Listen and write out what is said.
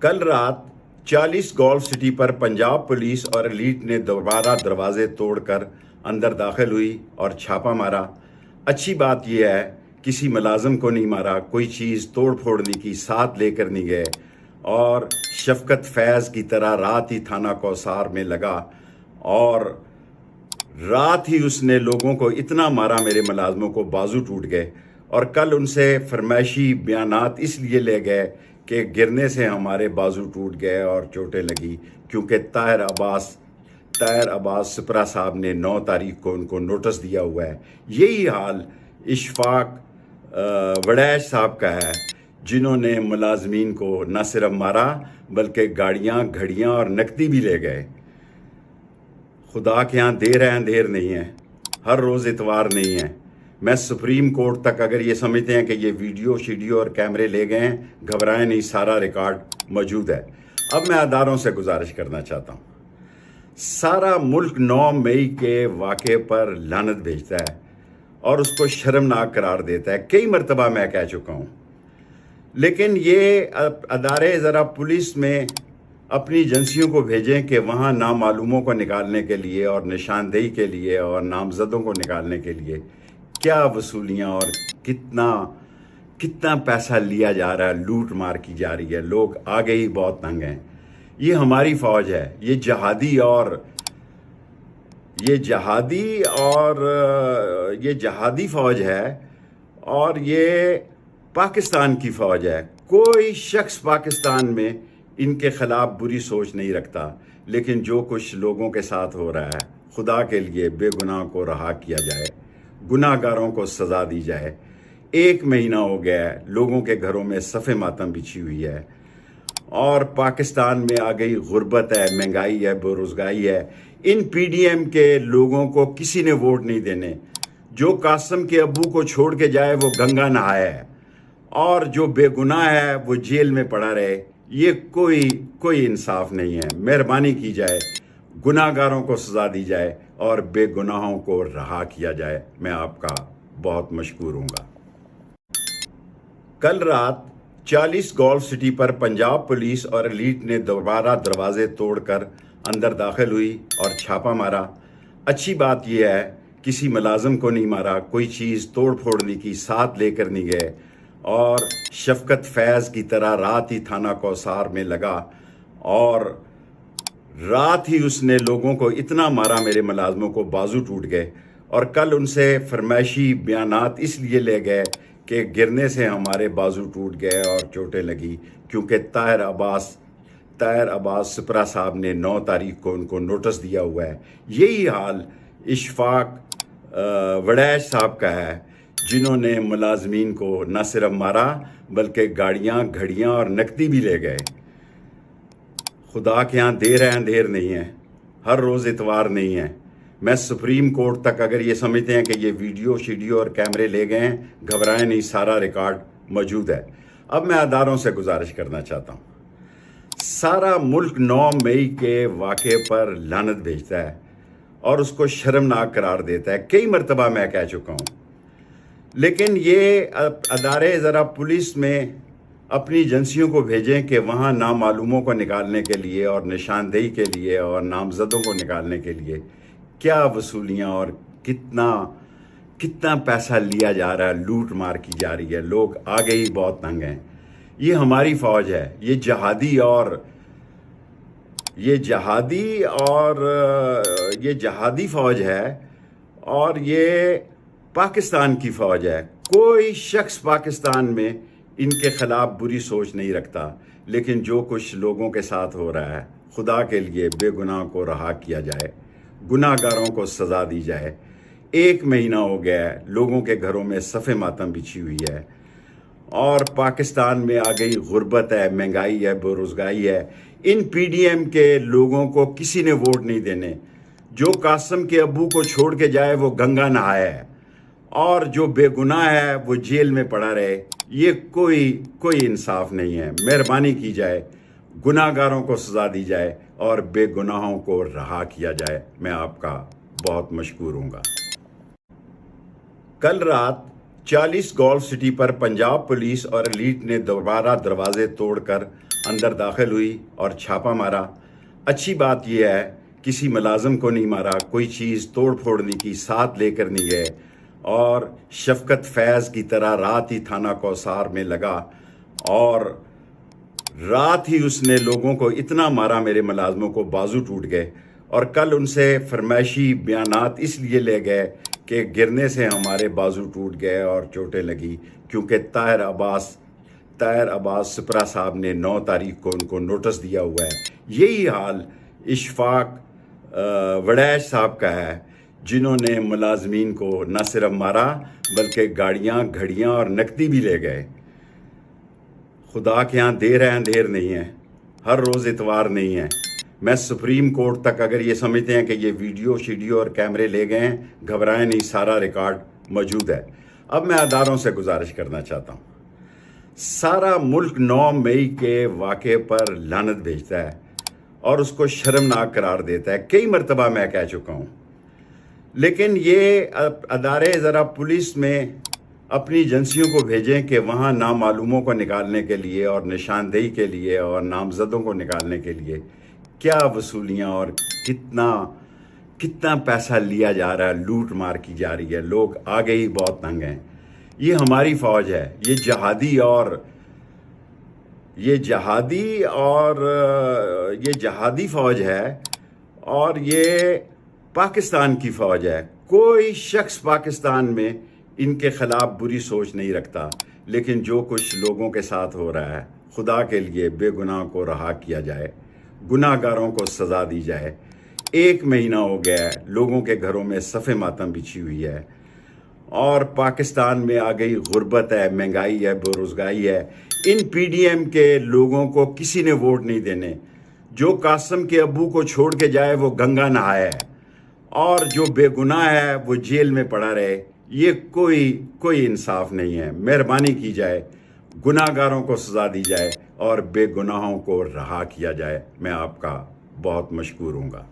کل رات 40 golf city پر Punjab police اور ایلیٹ نے دوبارہ دروازے توڑ کر اندر داخل ہوئی اور چھاپا مارا۔ اچھی بات یہ ہے کسی ملازم کو نہیں مارا، کوئی چیز توڑ پھوڑنے کی ساتھ لے کر نہیں گئے، اور شفقت فیض کی طرح رات ہی تھانہ کوثر میں لگا اور رات ہی اس نے لوگوں کو اتنا مارا، میرے ملازموں کو بازو ٹوٹ گئے۔ اور کل ان سے فرمائشی بیانات اس لیے لے گئے کہ گرنے سے ہمارے بازو ٹوٹ گئے اور چوٹیں لگی، کیونکہ طاہر عباس سپرا صاحب نے 9 تاریخ کو ان کو نوٹس دیا ہوا ہے۔ یہی حال اشفاق وڑیچ صاحب کا ہے، جنہوں نے ملازمین کو نہ صرف مارا بلکہ گاڑیاں، گھڑیاں اور نقدی بھی لے گئے۔ خدا کے ہاں دیر ہے اندھیر نہیں ہے، ہر روز اتوار نہیں ہے۔ میں سپریم کورٹ تک اگر یہ سمجھتے ہیں کہ یہ ویڈیو شیڈیو اور کیمرے لے گئے ہیں، گھبرائیں نہیں، سارا ریکارڈ موجود ہے۔ اب میں اداروں سے گزارش کرنا چاہتا ہوں، سارا ملک 9 مئی کے واقعے پر لعنت بھیجتا ہے اور اس کو شرمناک قرار دیتا ہے، کئی مرتبہ میں کہہ چکا ہوں، لیکن یہ ادارے ذرا پولیس میں اپنی ایجنسیوں کو بھیجیں کہ وہاں نامعلوموں کو نکالنے کے لیے اور نشاندہی کے لیے اور نامزدوں کو نکالنے کے لیے کیا وصولیاں اور کتنا پیسہ لیا جا رہا ہے، لوٹ مار کی جا رہی ہے، لوگ آگے ہی بہت تنگ ہیں۔ یہ ہماری فوج ہے، یہ جہادی فوج ہے اور یہ پاکستان کی فوج ہے۔ کوئی شخص پاکستان میں ان کے خلاف بری سوچ نہیں رکھتا، لیکن جو کچھ لوگوں کے ساتھ ہو رہا ہے، خدا کے لیے بے گناہ کو رہا کیا جائے، گناہ گاروں کو سزا دی جائے۔ 1 مہینہ ہو گیا ہے، لوگوں کے گھروں میں صف ماتم بچھی ہوئی ہے، اور پاکستان میں آ گئی غربت ہے، مہنگائی ہے، بے روزگاری ہے۔ ان پی ڈی ایم کے لوگوں کو کسی نے ووٹ نہیں دینے۔ جو قاسم کے ابو کو چھوڑ کے جائے وہ گنگا نہائے ہے، اور جو بے گناہ ہے وہ جیل میں پڑا رہے۔ یہ کوئی انصاف نہیں ہے۔ مہربانی کی جائے، گناہ گاروں کو سزا دی جائے اور بے گناہوں کو رہا کیا جائے۔ میں آپ کا بہت مشکور ہوں گا۔ کل رات 40 گولف سٹی پر پنجاب پولیس اور ایلیٹ نے دوبارہ دروازے توڑ کر اندر داخل ہوئی اور چھاپا مارا۔ اچھی بات یہ ہے کسی ملازم کو نہیں مارا، کوئی چیز توڑ پھوڑنے کی ساتھ لے کر نہیں گئے، اور شفقت فیض کی طرح رات ہی تھانہ کوثر میں لگا اور رات ہی اس نے لوگوں کو اتنا مارا، میرے ملازموں کو بازو ٹوٹ گئے۔ اور کل ان سے فرمائشی بیانات اس لیے لے گئے کہ گرنے سے ہمارے بازو ٹوٹ گئے اور چوٹیں لگی، کیونکہ طاہر عباس سپرا صاحب نے 9 تاریخ کو ان کو نوٹس دیا ہوا ہے۔ یہی حال اشفاق وڑیچ صاحب کا ہے، جنہوں نے ملازمین کو نہ صرف مارا بلکہ گاڑیاں، گھڑیاں اور نقدی بھی لے گئے۔ خدا کے ہاں دیر ہے اندھیر نہیں ہے، ہر روز اتوار نہیں ہے۔ میں سپریم کورٹ تک اگر یہ سمجھتے ہیں کہ یہ ویڈیو شیڈیو اور کیمرے لے گئے ہیں، گھبرائیں نہیں، سارا ریکارڈ موجود ہے۔ اب میں اداروں سے گزارش کرنا چاہتا ہوں، سارا ملک 9 مئی کے واقعے پر لعنت بھیجتا ہے اور اس کو شرمناک قرار دیتا ہے، کئی مرتبہ میں کہہ چکا ہوں، لیکن یہ ادارے ذرا پولیس میں اپنی ایجنسیوں کو بھیجیں کہ وہاں نامعلوموں کو نکالنے کے لیے اور نشاندہی کے لیے اور نامزدوں کو نکالنے کے لیے کیا وصولیاں اور کتنا پیسہ لیا جا رہا ہے، لوٹ مار کی جا رہی ہے، لوگ آگے ہی بہت تنگ ہیں۔ یہ ہماری فوج ہے، یہ جہادی فوج ہے اور یہ پاکستان کی فوج ہے۔ کوئی شخص پاکستان میں ان کے خلاف بری سوچ نہیں رکھتا، لیکن جو کچھ لوگوں کے ساتھ ہو رہا ہے، خدا کے لیے بے گناہ کو رہا کیا جائے، گناہ گاروں کو سزا دی جائے۔ 1 مہینہ ہو گیا ہے، لوگوں کے گھروں میں صف ماتم بچھی ہوئی ہے، اور پاکستان میں آ گئی غربت ہے، مہنگائی ہے، بے روزگاری ہے۔ ان پی ڈی ایم کے لوگوں کو کسی نے ووٹ نہیں دینے۔ جو قاسم کے ابو کو چھوڑ کے جائے وہ گنگا نہائے ہے، اور جو بے گناہ ہے وہ جیل میں پڑا رہے۔ یہ کوئی انصاف نہیں ہے۔ مہربانی کی جائے، گناہ گاروں کو سزا دی جائے اور بے گناہوں کو رہا کیا جائے۔ میں آپ کا بہت مشکور ہوں گا۔ کل رات 40 گولف سٹی پر پنجاب پولیس اور ایلیٹ نے دوبارہ دروازے توڑ کر اندر داخل ہوئی اور چھاپا مارا۔ اچھی بات یہ ہے کسی ملازم کو نہیں مارا، کوئی چیز توڑ پھوڑنے کی ساتھ لے کر نہیں گئے، اور شفقت فیض کی طرح رات ہی تھانہ کوثر میں لگا اور رات ہی اس نے لوگوں کو اتنا مارا، میرے ملازموں کو بازو ٹوٹ گئے۔ اور کل ان سے فرمائشی بیانات اس لیے لے گئے کہ گرنے سے ہمارے بازو ٹوٹ گئے اور چوٹیں لگی، کیونکہ طاہر عباس سپرا صاحب نے 9 تاریخ کو ان کو نوٹس دیا ہوا ہے۔ یہی حال اشفاق وڑیچ صاحب کا ہے، جنہوں نے ملازمین کو نہ صرف مارا بلکہ گاڑیاں، گھڑیاں اور نقدی بھی لے گئے۔ خدا کے ہاں دیر ہے اندھیر نہیں ہے، ہر روز اتوار نہیں ہے۔ میں سپریم کورٹ تک اگر یہ سمجھتے ہیں کہ یہ ویڈیو شیڈیو اور کیمرے لے گئے ہیں، گھبرائیں نہیں، سارا ریکارڈ موجود ہے۔ اب میں اداروں سے گزارش کرنا چاہتا ہوں، سارا ملک 9 مئی کے واقعے پر لعنت بھیجتا ہے اور اس کو شرمناک قرار دیتا ہے، کئی مرتبہ میں کہہ چکا ہوں، لیکن یہ ادارے ذرا پولیس میں اپنی ایجنسیوں کو بھیجیں کہ وہاں نامعلوموں کو نکالنے کے لیے اور نشاندہی کے لیے اور نامزدوں کو نکالنے کے لیے کیا وصولیاں اور کتنا پیسہ لیا جا رہا ہے، لوٹ مار کی جا رہی ہے، لوگ آگے ہی بہت تنگ ہیں۔ یہ ہماری فوج ہے، یہ جہادی فوج ہے اور یہ پاکستان کی فوج ہے۔ کوئی شخص پاکستان میں ان کے خلاف بری سوچ نہیں رکھتا، لیکن جو کچھ لوگوں کے ساتھ ہو رہا ہے، خدا کے لیے بے گناہ کو رہا کیا جائے، گناہ گاروں کو سزا دی جائے۔ 1 مہینہ ہو گیا ہے، لوگوں کے گھروں میں صف ماتم بچھی ہوئی ہے، اور پاکستان میں آ گئی غربت ہے، مہنگائی ہے، بے روزگاری ہے۔ ان پی ڈی ایم کے لوگوں کو کسی نے ووٹ نہیں دینے۔ جو قاسم کے ابو کو چھوڑ کے جائے وہ گنگا نہائے ہے، اور جو بے گناہ ہے وہ جیل میں پڑا رہے۔ یہ کوئی انصاف نہیں ہے۔ مہربانی کی جائے، گناہ گاروں کو سزا دی جائے اور بے گناہوں کو رہا کیا جائے۔ میں آپ کا بہت مشکور ہوں گا۔